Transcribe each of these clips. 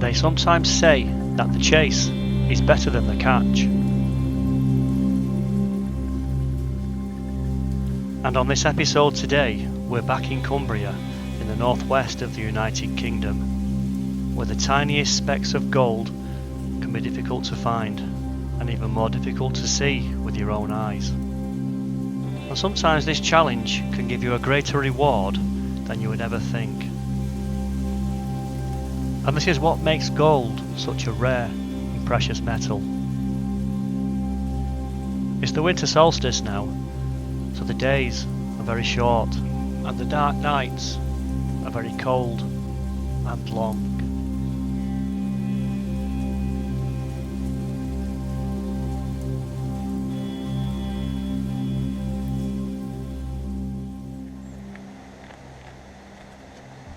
They sometimes say that the chase is better than the catch. And on this episode today, we're back in Cumbria, in the northwest of the United Kingdom, where the tiniest specks of gold can be difficult to find, and even more difficult to see with your own eyes. And sometimes this challenge can give you a greater reward than you would ever think. And this is what makes gold such a rare and precious metal. It's the winter solstice now, so the days are very short and the dark nights are very cold and long.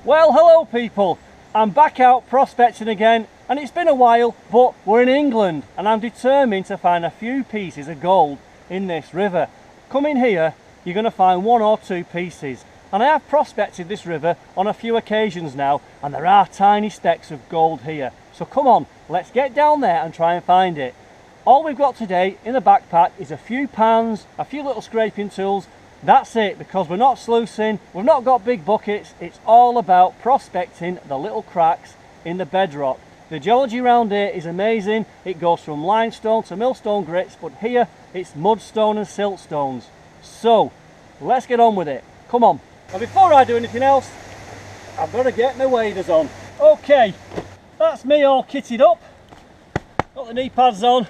Well, hello people, I'm back out prospecting again, and it's been a while, but we're in England and I'm determined to find a few pieces of gold in this river. Come in here, you're going to find one or two pieces, and I have prospected this river on a few occasions now, and there are tiny specks of gold here. So come on, let's get down there and try and find it. All we've got today in the backpack is a few pans, a few little scraping tools. That's it, because we're not sluicing, we've not got big buckets. It's all about prospecting the little cracks in the bedrock. The geology around here is amazing. It goes from limestone to millstone grits, but here it's mudstone and siltstones. So let's get on with it. Come on. And before I do anything else, I've got to get my waders on. Okay, that's me all kitted up. Got the knee pads on.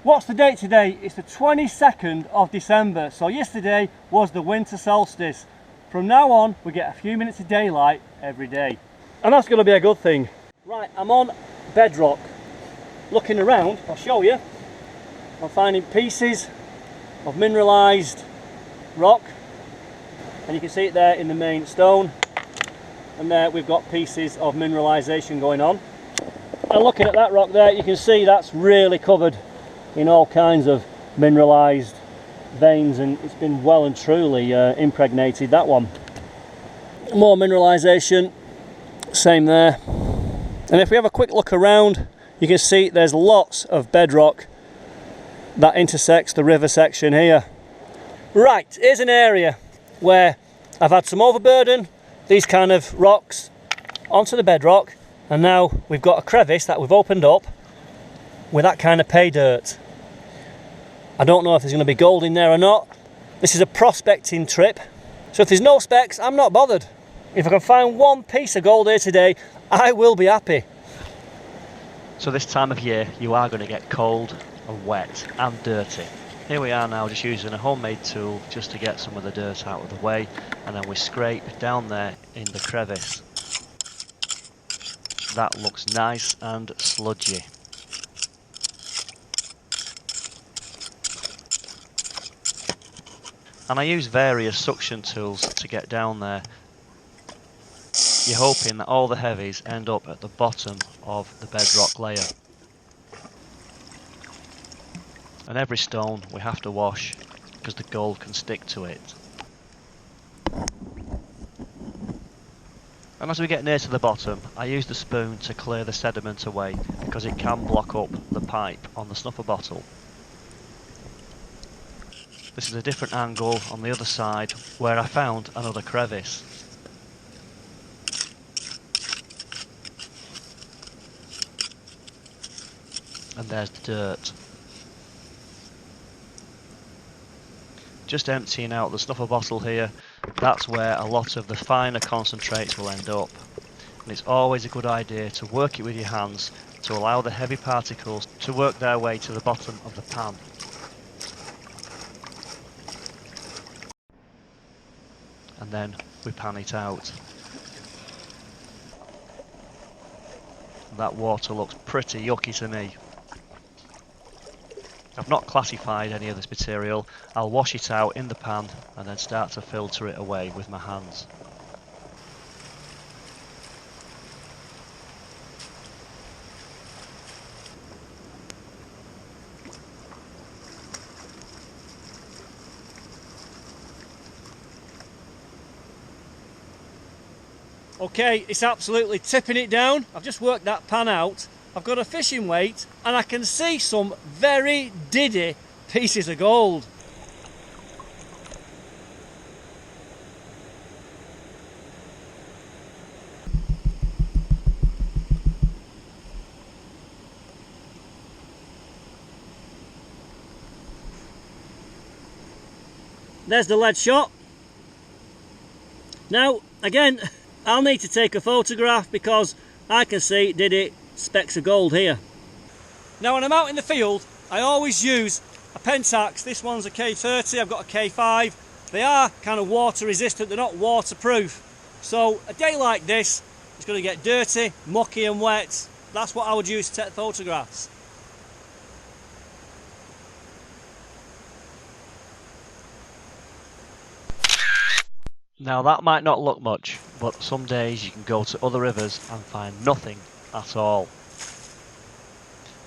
What's the date today? It's the 22nd of December, so yesterday was the winter solstice. From now on, we get a few minutes of daylight every day, and that's going to be a good thing. Right, I'm on bedrock. Looking around, I'll show you. I'm finding pieces of mineralised rock, and you can see it there in the main stone, and there we've got pieces of mineralisation going on. And looking at that rock there, you can see that's really covered in all kinds of mineralised veins, and it's been well and truly impregnated, that one. More mineralisation, same there. And if we have a quick look around, you can see there's lots of bedrock that intersects the river section here. Right, here's an area where I've had some overburden, these kind of rocks onto the bedrock, and now we've got a crevice that we've opened up with that kind of pay dirt. I don't know if there's going to be gold in there or not. This is a prospecting trip, so if there's no specks, I'm not bothered. If I can find one piece of gold here today, I will be happy. So this time of year you are going to get cold and wet and dirty. Here we are now just using a homemade tool just to get some of the dirt out of the way, and then we scrape down there in the crevice. That looks nice and sludgy. And I use various suction tools to get down there. You're hoping that all the heavies end up at the bottom of the bedrock layer. And every stone we have to wash because the gold can stick to it. And as we get near to the bottom, I use the spoon to clear the sediment away because it can block up the pipe on the snuffer bottle. This is a different angle on the other side where I found another crevice. And there's the dirt. Just emptying out the snuffer bottle here, that's where a lot of the finer concentrates will end up. And it's always a good idea to work it with your hands to allow the heavy particles to work their way to the bottom of the pan. And then we pan it out. That water looks pretty yucky to me. I've not classified any of this material. I'll wash it out in the pan and then start to filter it away with my hands. Okay, it's absolutely tipping it down. I've just worked that pan out. I've got a fishing weight and I can see some very diddy pieces of gold. There's the lead shot. Now, again, I'll need to take a photograph because I can see diddy specks of gold here. Now, when I'm out in the field, I always use a Pentax. This one's a K30, I've got a K5. They are kind of water resistant, they're not waterproof. So a day like this, it's going to get dirty, mucky and wet. That's what I would use to take photographs. Now that might not look much, but some days you can go to other rivers and find nothing at all.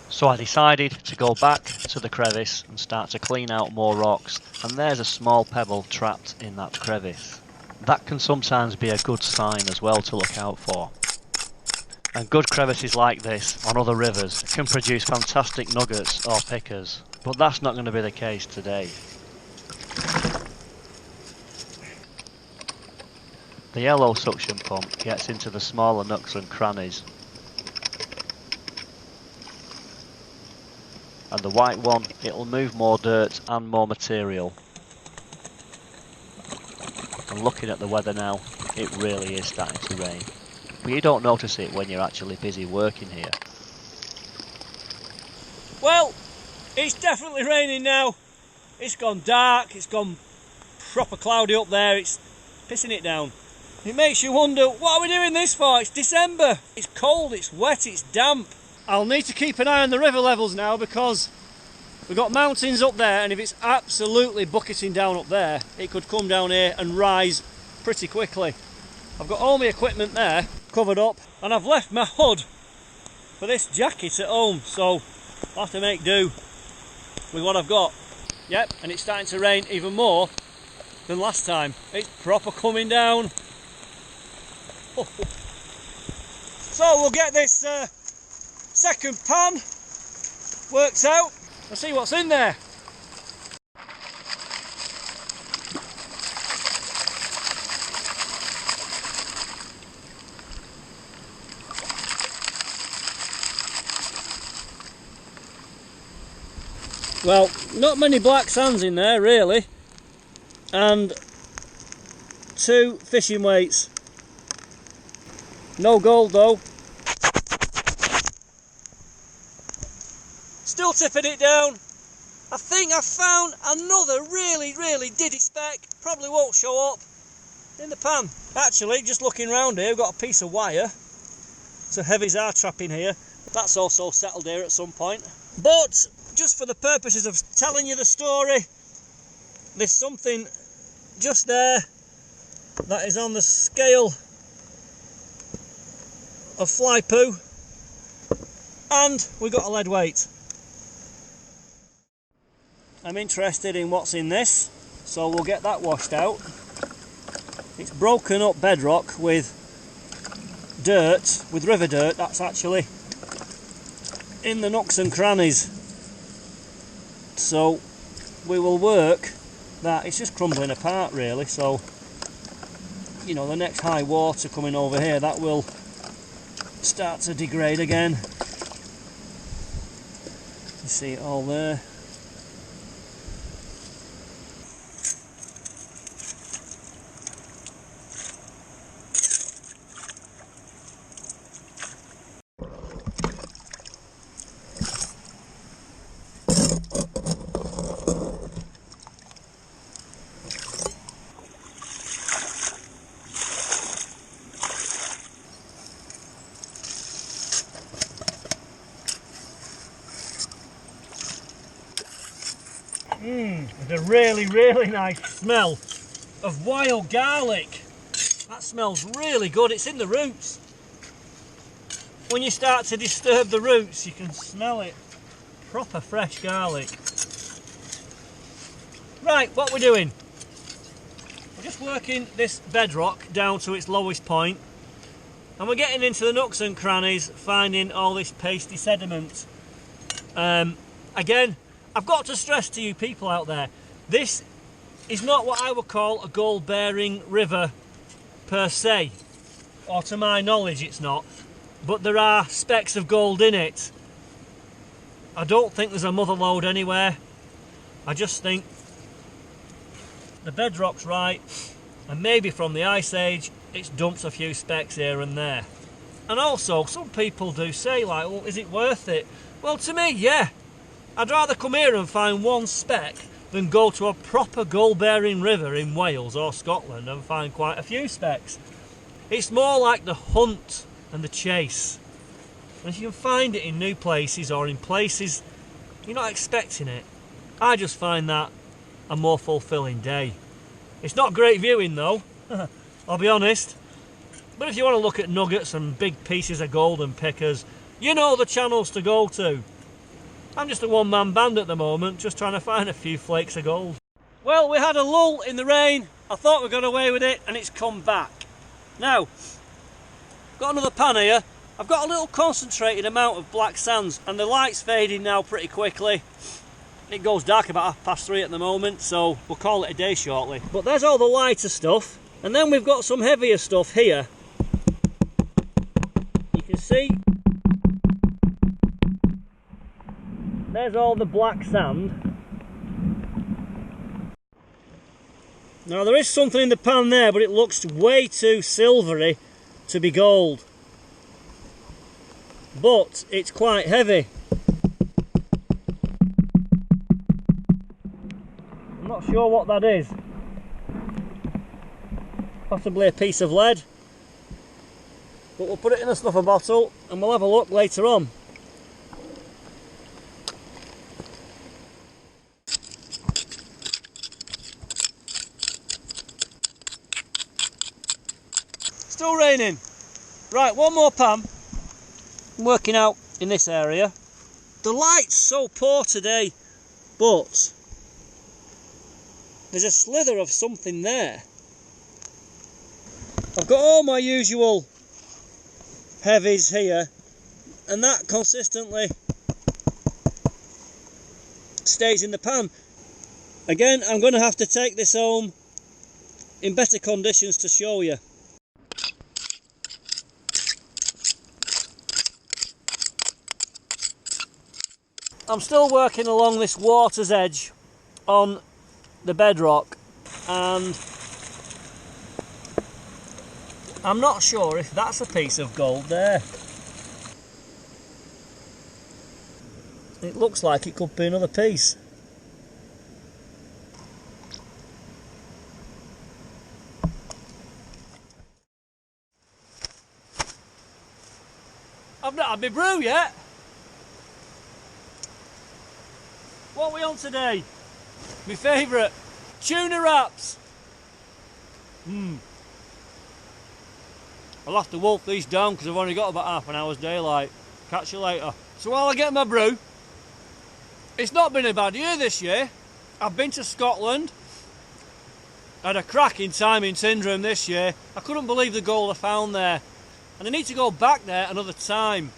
So I decided to go back to the crevice and start to clean out more rocks, and there's a small pebble trapped in that crevice. That can sometimes be a good sign as well to look out for. And good crevices like this on other rivers can produce fantastic nuggets or pickers, but that's not going to be the case today. The yellow suction pump gets into the smaller nooks and crannies, and the white one, it'll move more dirt and more material. And looking at the weather now, it really is starting to rain, but you don't notice it when you're actually busy working here. Well, it's definitely raining now. It's gone dark, it's gone proper cloudy up there, it's pissing it down. It makes you wonder, what are we doing this for? It's December, it's cold, it's wet, it's damp. I'll need to keep an eye on the river levels now because we've got mountains up there, and if it's absolutely bucketing down up there, it could come down here and rise pretty quickly. I've got all my equipment there covered up, and I've left my hood for this jacket at home, so I'll have to make do with what I've got. Yep, and it's starting to rain even more than last time. It's proper coming down. So we'll get this second pan worked out and see what's in there. Well, not many black sands in there really, and 2 fishing weights. No gold though. Still tipping it down. I think I found another really diddy speck. Probably won't show up in the pan. Actually, just looking around here, we've got a piece of wire. It's a heavy jar trap in here. That's also settled here at some point. But just for the purposes of telling you the story, there's something just there that is on the scale of fly poo, and we got a lead weight. I'm interested in what's in this, so we'll get that washed out. It's broken up bedrock with dirt, with river dirt, that's actually in the nooks and crannies. So we will work that. It's just crumbling apart really, so you know, the next high water coming over here, that will start to degrade again. You see it all there. There's a really nice smell of wild garlic. That smells really good. It's in the roots. When you start to disturb the roots, you can smell it. Proper fresh garlic. Right, what we're doing? We're just working this bedrock down to its lowest point. and we're getting into the nooks and crannies, finding all this pasty sediment. Again, I've got to stress to you people out there, this is not what I would call a gold bearing river per se, or to my knowledge it's not, but there are specks of gold in it. I don't think there's a mother lode anywhere. I just think the bedrock's right, and maybe from the Ice Age it's dumped a few specks here and there. And also, some people do say, like, well, is it worth it? Well, to me, yeah. I'd rather come here and find one speck than go to a proper gold-bearing river in Wales or Scotland and find quite a few specks. It's more like the hunt and the chase. And if you can find it in new places or in places you're not expecting it, I just find that a more fulfilling day. It's not great viewing though, I'll be honest. But if you want to look at nuggets and big pieces of gold and pickers, you know the channels to go to. I'm just a one-man band at the moment, just trying to find a few flakes of gold. Well, we had a lull in the rain. I thought we got away with it, and it's come back. Now, got another pan here. I've got a little concentrated amount of black sands, and the light's fading now pretty quickly. It goes dark about 3:30 at the moment, so we'll call it a day shortly. But there's all the lighter stuff, and then we've got some heavier stuff here. You can see there's all the black sand. Now there is something in the pan there, but it looks way too silvery to be gold. But it's quite heavy. I'm not sure what that is. Possibly a piece of lead. But we'll put it in a snuffer bottle and we'll have a look later on. Still raining. Right, one more pan. I'm working out in this area. The light's so poor today, but there's a slither of something there. I've got all my usual heavies here, and that consistently stays in the pan. Again, I'm going to have to take this home in better conditions to show you. I'm still working along this water's edge on the bedrock, and I'm not sure if that's a piece of gold there. It looks like it could be another piece. I've not had my brew yet. What are we on today? My favourite, tuna wraps. I'll have to wolf these down because I've only got about half an hour's daylight. Catch you later. So while I get my brew, it's not been a bad year this year. I've been to Scotland. I had a cracking time in Tyndrum this year. I couldn't believe the gold I found there. And I need to go back there another time.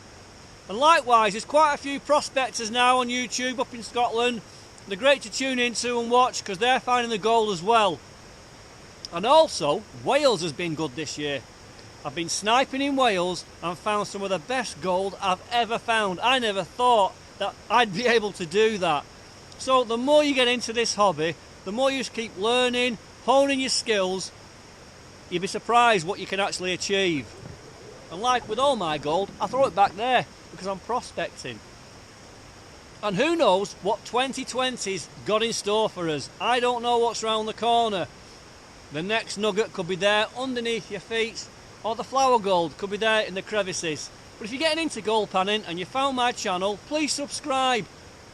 And likewise, there's quite a few prospectors now on YouTube up in Scotland. They're great to tune into and watch because they're finding the gold as well. And also, Wales has been good this year. I've been sniping in Wales and found some of the best gold I've ever found. I never thought that I'd be able to do that. So the more you get into this hobby, the more you just keep learning, honing your skills, you'll be surprised what you can actually achieve. And like with all my gold, I throw it back there because I'm prospecting. And who knows what 2020's got in store for us. I don't know what's round the corner. The next nugget could be there underneath your feet, or the flower gold could be there in the crevices. But if you're getting into gold panning and you found my channel, please subscribe.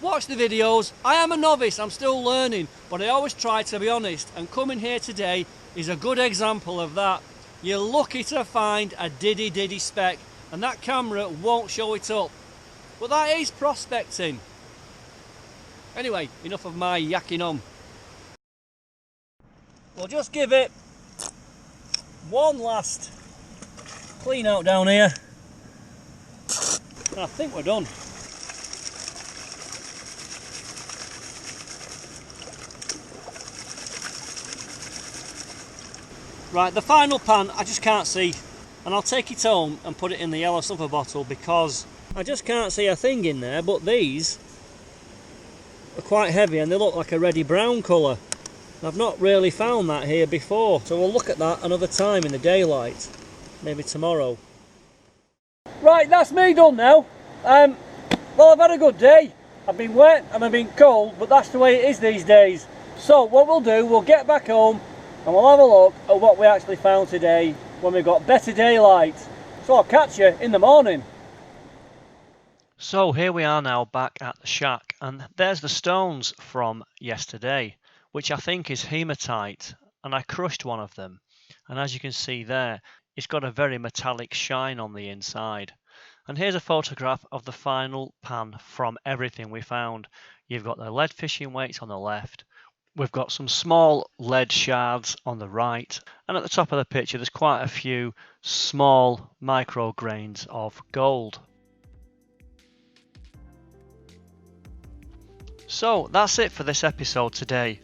Watch the videos. I am a novice, I'm still learning, but I always try to be honest, and coming here today is a good example of that. You're lucky to find a diddy speck, and that camera won't show it up. But that is prospecting. Anyway, enough of my yakking on. We'll just give it one last Clean out down here. And I think we're done. Right, the final pan I just can't see, and I'll take it home and put it in the yellow silver bottle because I just can't see a thing in there, but these are quite heavy and they look like a reddy brown colour. I've not really found that here before, so we'll look at that another time in the daylight, maybe tomorrow. Right, that's me done now. Well, I've had a good day. I've been wet and I've been cold, but that's the way it is these days. So what we'll do, we'll get back home and we'll have a look at what we actually found today when we've got better daylight. So I'll catch you in the morning. So here we are now back at the shack, and there's the stones from yesterday, which I think is hematite, and I crushed one of them, and as you can see there, it's got a very metallic shine on the inside. And here's a photograph of the final pan from everything we found. You've got the lead fishing weights on the left, we've got some small lead shards on the right, and at the top of the picture there's quite a few small micro grains of gold. So that's it for this episode today,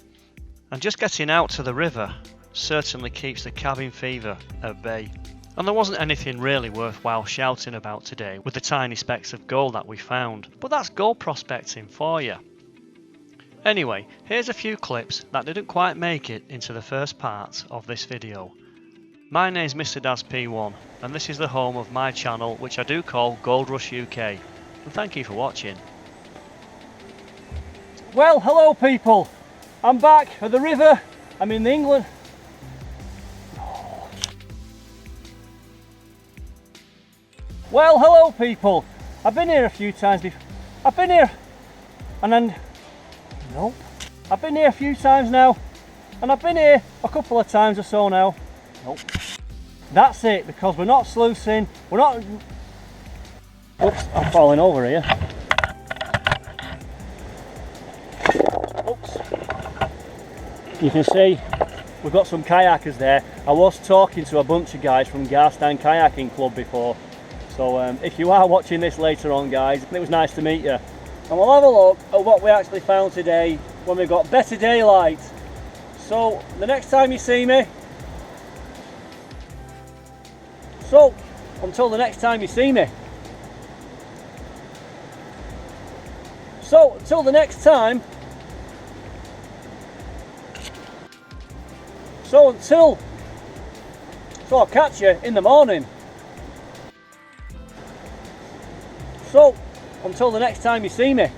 and just getting out to the river certainly keeps the cabin fever at bay. And there wasn't anything really worthwhile shouting about today with the tiny specks of gold that we found, but that's gold prospecting for you. Anyway, here's a few clips that didn't quite make it into the first part of this video. My name's Mr. Daz P1, and this is the home of my channel, which I do call Gold Rush UK, and thank you for watching. Well, hello people. I'm back at the river. I'm in England. Well, hello people. I've been here a few times before. I've been here and then nope. I've been here a few times now, and I've been here a couple of times or so now. Nope. That's it, because we're not sluicing. We're not. Oops, I'm falling over here. Oops. You can see we've got some kayakers there. I was talking to a bunch of guys from Garstang Kayaking Club before. So if you are watching this later on, guys, it was nice to meet you. And we'll have a look at what we actually found today when we've got better daylight. So the next time you see me, until the next time you see me. So until the next time. So I'll catch you in the morning. So, until the next time you see me.